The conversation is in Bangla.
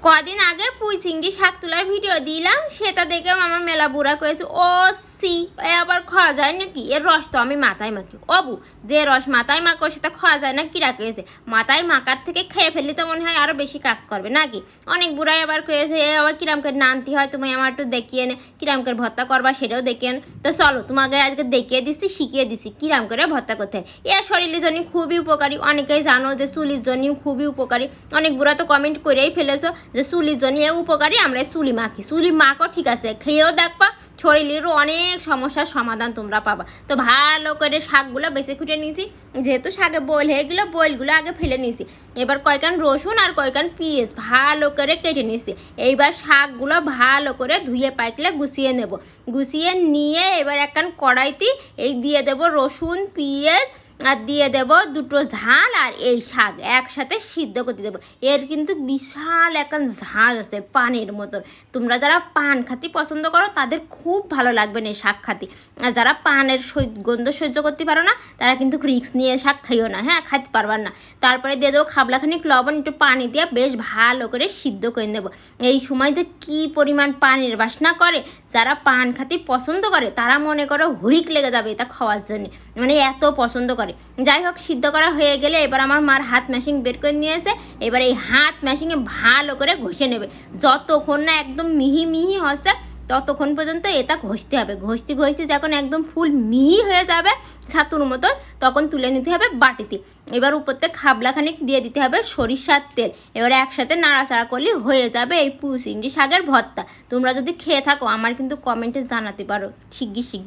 কদিন আগে পুঁই চিংড়ি শাক তোলার ভিডিও দিলাম, সেটা দেখে আমার মেলা বুড়া কয়েছে ও সি এ আবার খাওয়া যায় নাকি, এর রস তো আমি মাথায় মাখি। অবু যে রস মাথায় মাখো সেটা খাওয়া যায় না, কিরা কয়েছে মাথায় মাখার থেকে খেয়ে ফেললে তো মনে হয় আরও বেশি কাজ করবে নাকি। অনেক বুড়াই আবার কয়েছে এ আবার কিরাম করে নানতি হয়, তুমি আমার একটু দেখিয়ে নে কিরাম করে ভর্তা করবা সেটাও দেখিয়ে নে। তো চলো তোমাকে আজকে দেখিয়ে দিচ্ছি, শিখিয়ে দিচ্ছি কিরাম করে ভর্তা করতে হয়। এ শরীরের জন্য খুবই উপকারী, অনেকেই জানো যে চুলির জন্য খুবই উপকারী। অনেক বুড়া তো কমেন্ট করেই ফেলেছো যে চুলির জন্য এ উপকারী, আমরা চুলি মাখি। চুলি মাখো ঠিক আছে, খেয়েও দেখবা শরীরেরও অনেক সমস্যার সমাধান তোমরা পাবা। তো ভালো করে শাকগুলো বেছে খুঁটে নিয়েছি, যেহেতু শাকে বয়েল হয়ে গেলো বয়েলগুলো আগে ফেলে নিয়েছি। এবার কয়কান রসুন আর কয়কান পেঁয়াজ ভালো করে কেটে নিয়েছি। এইবার শাকগুলো ভালো করে ধুয়ে পাইকলে গুছিয়ে নেব। গুছিয়ে নিয়ে এবার একখান কড়াইতে এই দিয়ে দেব রসুন পেঁয়াজ আর দিয়ে দেব দুটো ঝাল, আর এই শাক একসাথে সিদ্ধ করতে দেবো। এর কিন্তু বিশাল একখান ঝাঁজ আছে পানের মতন। তোমরা যারা পান খাতি পছন্দ করো তাদের খুব ভালো লাগবে না এই শাক খাতি। আর যারা পানের গন্ধ সহ্য করতে পারো না তারা কিন্তু রিক্স নিয়ে শাক খাইও না, হ্যাঁ খাইতে পারবার না। তারপরে দিয়ে দেবো খাবলাখানিক লবণ, একটু পানি দিয়ে বেশ ভালো করে সিদ্ধ করে নেবো। এই সময় যে কী পরিমাণ পানির বাসনা করে, যারা পান খাতি পছন্দ করে তারা মনে করো হুড়িক লেগে যাবে এটা খাওয়ার জন্য, মানে এত পছন্দ করে। যাই হোক সিদ্ধ করা হয়ে গেলে এবার আমার মার হাত মেশিন বের করে নিয়েছে। এবার এই হাত মেশিনে ভালো করে ঘষে নেবে, যতক্ষণ না একদম মিহি মিহি হচ্ছে ততক্ষণ পর্যন্ত এটা ঘষতে হবে। ঘষতে ঘষতে যখন একদম ফুল মিহি হয়ে যাবে ছাতুর মতন, তখন তুলে নিতে হবে বাটিতে। এবার উপরতে খাবলাখানিক দিয়ে দিতে হবে সরিষার তেল। এবার একসাথে নাড়াচাড়া করলে হয়ে যাবে এই পুঁই চিংড়ি শাকের ভর্তা। তোমরা যদি খেয়ে থাকো আমার কিন্তু কমেন্টে জানাতে পারো শিগগির শিগগির।